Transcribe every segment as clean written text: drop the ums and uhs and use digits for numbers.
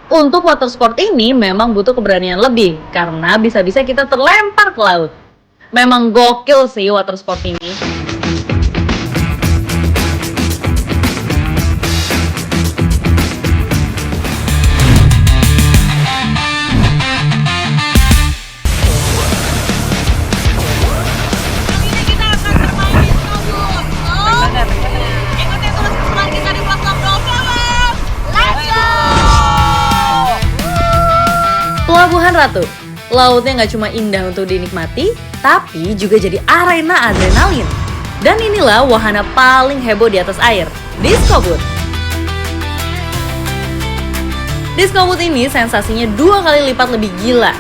Untuk water sport ini memang butuh keberanian lebih karena bisa-bisa kita terlempar ke laut. Memang gokil sih water sport ini. Ini kita akan bermain di snowboard. Ikuti terus keseruan kita di vlog Vlog. Let's go! Pelabuhan Ratu. Lautnya nggak cuma indah untuk dinikmati, tapi juga jadi arena adrenalin. Dan inilah wahana paling heboh di atas air, Disco Boat. Disco Boat ini sensasinya 2 kali lipat lebih gila.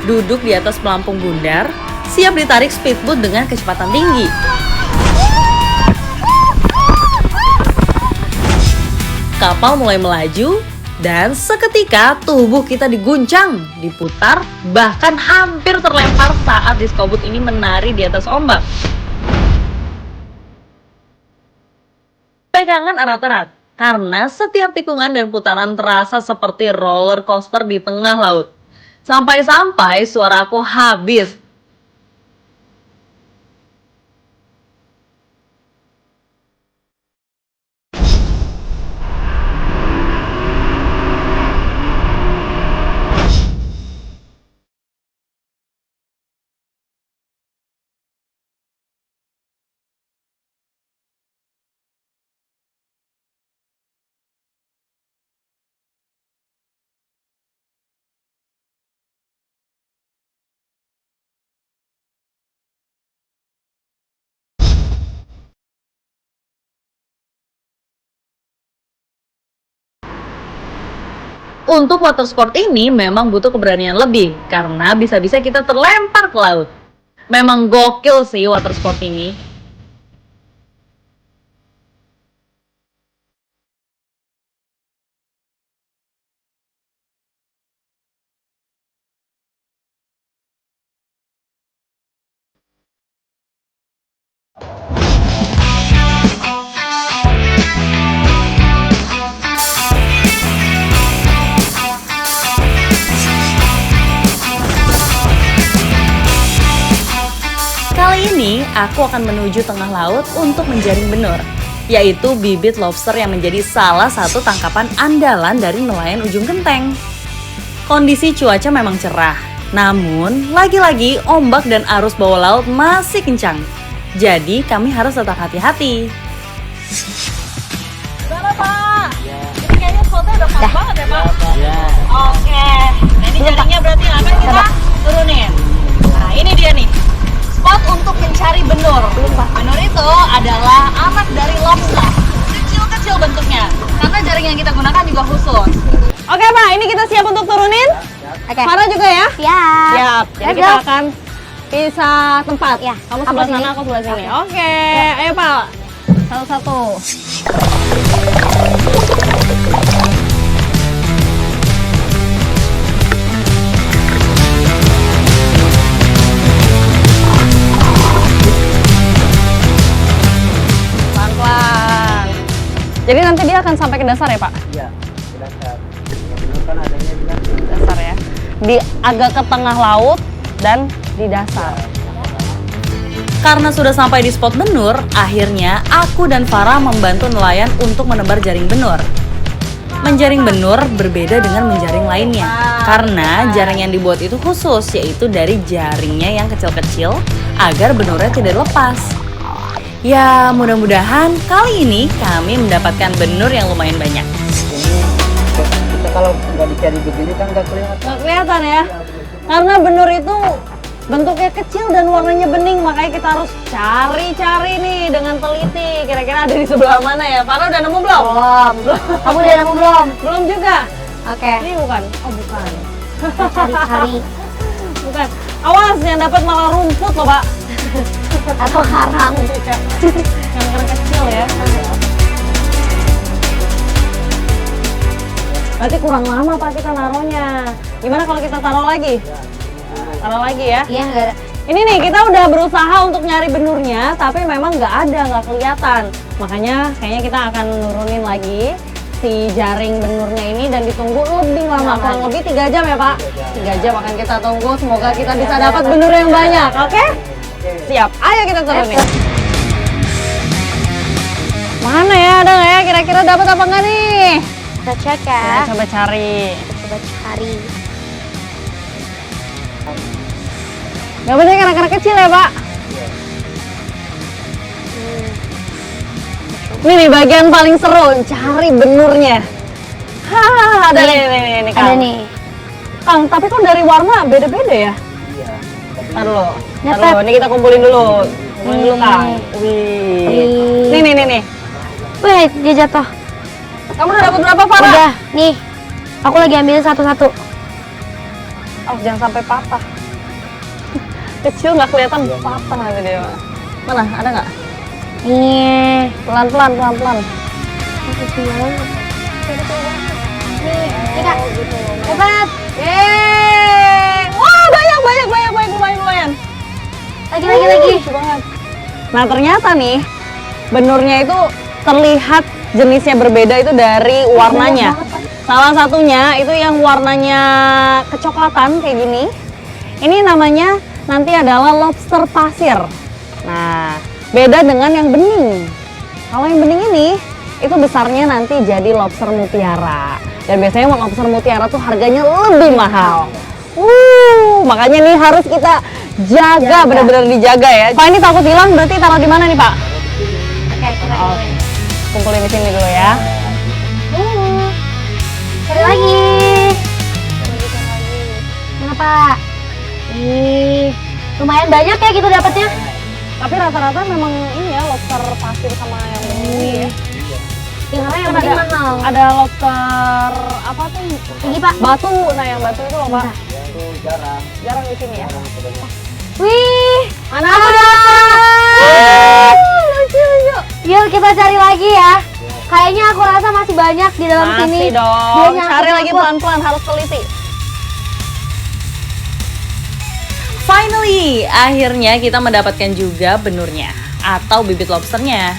Duduk di atas pelampung bundar, siap ditarik speedboat dengan kecepatan tinggi. Kapal mulai melaju, dan seketika tubuh kita diguncang, diputar, bahkan hampir terlempar saat Disco Boat ini menari di atas ombak. Pegangan erat-erat, karena setiap tikungan dan putaran terasa seperti roller coaster di tengah laut. Sampai-sampai suaraku habis. Untuk water sport ini memang butuh keberanian lebih karena bisa-bisa kita terlempar ke laut. Memang gokil sih water sport ini. Kali ini aku akan menuju tengah laut untuk menjaring benur, yaitu bibit lobster yang menjadi salah satu tangkapan andalan dari nelayan ujung genteng. Kondisi cuaca memang cerah, namun lagi-lagi ombak dan arus bawah laut masih kencang. Jadi kami harus tetap hati-hati. Gimana Pak? Ini kayaknya spotnya udah pas banget ya Pak? Oke. Nah ini jaringnya berarti yang akan kita turunin. Nah ini dia nih. Spot untuk mencari benur. Benur itu adalah anak dari lobster. Kecil-kecil bentuknya. Karena jaring yang kita gunakan juga khusus. Oke Pak, ini kita siap untuk turunin? Oke. Farah juga ya? Siap. Siap. Jadi Let's kita go. akan pisah tempat. Ya, Kamu aku sebelah sini. sana, aku sebelah sini. Oke. Oke. Ayo Pak. Satu-satu. Pelan-pelan. Jadi nanti dia akan sampai ke dasar ya Pak? Iya, ke dasar. Yang benar kan adanya di dasar. Dasar ya. Di agak ke tengah laut dan di dasar. Karena sudah sampai di spot benur, akhirnya aku dan Farah membantu nelayan untuk menebar jaring benur. Menjaring benur berbeda dengan menjaring lainnya, karena jaring yang dibuat itu khusus, yaitu dari jaringnya yang kecil-kecil agar benurnya tidak lepas. Ya, mudah-mudahan kali ini kami mendapatkan benur yang lumayan banyak. Ini kita kalau nggak dicari begini kan nggak kelihatan. Nggak kelihatan ya? Karena benur itu bentuknya kecil dan warnanya bening, makanya kita harus cari-cari nih dengan teliti. Kira-kira ada di sebelah mana ya? Farah udah nemu belum? Belum. Kamu udah nemu belum? Belum juga? Oke. Ini bukan? Oh bukan. Kita cari-cari Bukan. Awas, yang dapat malah rumput loh Pak. atau karang. Yang kecil ya. Berarti kurang lama Pak kita naruhnya. Gimana kalau kita taruh lagi? Taruh lagi ya. Iya, enggak ada. Ini nih kita udah berusaha untuk nyari benurnya, tapi memang nggak ada, nggak kelihatan. Makanya kayaknya kita akan nurunin lagi si jaring benurnya ini dan ditunggu lebih lama, kurang lebih 3 jam ya Pak? 3 jam akan kita tunggu, semoga kita bisa dapat benur yang banyak, oke? Siap, ayo kita turunin. Mana ya, ada nggak ya? Kira-kira dapat apa nggak nih? Kita cek ya. Kita coba cari. Coba cari. Gak bener anak-anak kecil ya Pak? Ini nih bagian paling seru, cari benurnya. Hahaha, ada nih, Kang. Ada nih. Kang, tapi kok dari warna beda-beda ya? Iya. Ntar dulu, Nyatet. ini kita kumpulin dulu. Kumpulin dulu Kang. Wih. Nih. Wih, dia jatuh. Kamu udah dapat berapa Farah? Udah, nih. Aku lagi ambil satu-satu. Oh, jangan sampai patah. Kecil nggak kelihatan patah nanti dia. Mana? Ada nggak? Nih. Pelan-pelan. Nih, Kak. Dapat. Yeay! Wah, banyak, lumayan. Lagi. Lucu banget. Nah, ternyata nih, benurnya itu terlihat jenisnya berbeda itu dari warnanya. Salah satunya itu yang warnanya kecoklatan kayak gini. Ini namanya nanti adalah lobster pasir. Nah, beda dengan yang bening. Kalau yang bening ini, itu besarnya nanti jadi lobster mutiara. Dan biasanya lobster mutiara tuh harganya lebih mahal. Makanya nih harus kita jaga, benar-benar dijaga ya. Pak, ini takut hilang berarti taruh di mana nih Pak? Oke. Kumpulin di sini dulu ya. Cari lagi. Kenapa? Ih, lumayan banyak ya gitu dapatnya. Tapi rata-rata memang ini ya lobster pasir sama yang bening ya. Karena yang Kan penting mahal. ada lobster apa tuh? Ini Pak. Batu. Nah, yang batu itu loh Pak. Itu jarang. Jarang di sini ya. Wih, Mana aku ada? dapat. Lucu. Yuk kita cari lagi ya. Kayaknya aku rasa masih banyak di dalam sini. Masih dong. Dia nyangkut- Cari lagi nyangkut. pelan-pelan, harus teliti. Finally, akhirnya kita mendapatkan juga benurnya atau bibit lobsternya.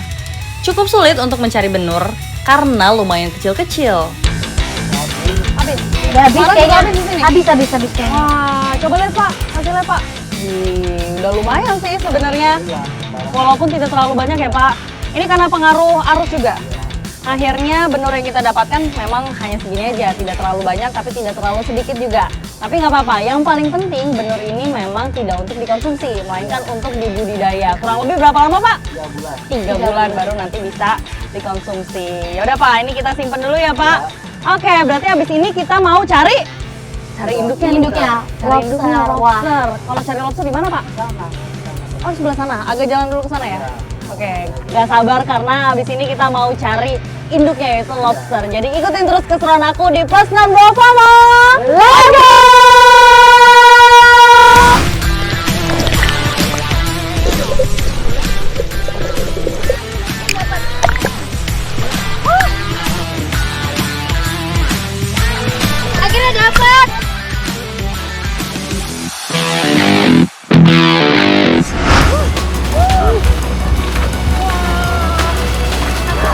Cukup sulit untuk mencari benur karena lumayan kecil-kecil. Habis. Udah habis Farah kayaknya. juga habis di sini? Habis kayaknya. Wah, coba lihat Pak, hasilnya Pak. Udah lumayan sih sebenarnya. Walaupun tidak terlalu banyak ya Pak. Ini karena pengaruh arus juga. Akhirnya benur yang kita dapatkan memang hanya segini aja, tidak terlalu banyak tapi tidak terlalu sedikit juga. Tapi nggak apa-apa, yang paling penting benur ini memang tidak untuk dikonsumsi, melainkan untuk dibudidaya. Kurang lebih berapa lama Pak? 3 bulan baru nanti bisa dikonsumsi. Yaudah Pak, ini kita simpen dulu ya Pak. Oke, berarti habis ini kita mau cari induknya. Induknya. Cari induknya Lobster. Wah. lobster. Kalau cari lobster di mana Pak? Oh, sebelah sana. Agak jalan dulu ke sana ya. Oke, gak sabar karena abis ini kita mau cari induknya yaitu lobster. Jadi ikutin terus keseruan aku di Plus 62 FOMO. Let's go! Akhirnya dapat.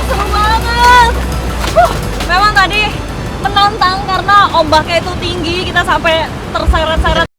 Seru banget. Memang tadi menantang karena ombaknya itu tinggi, kita sampai terseret-seret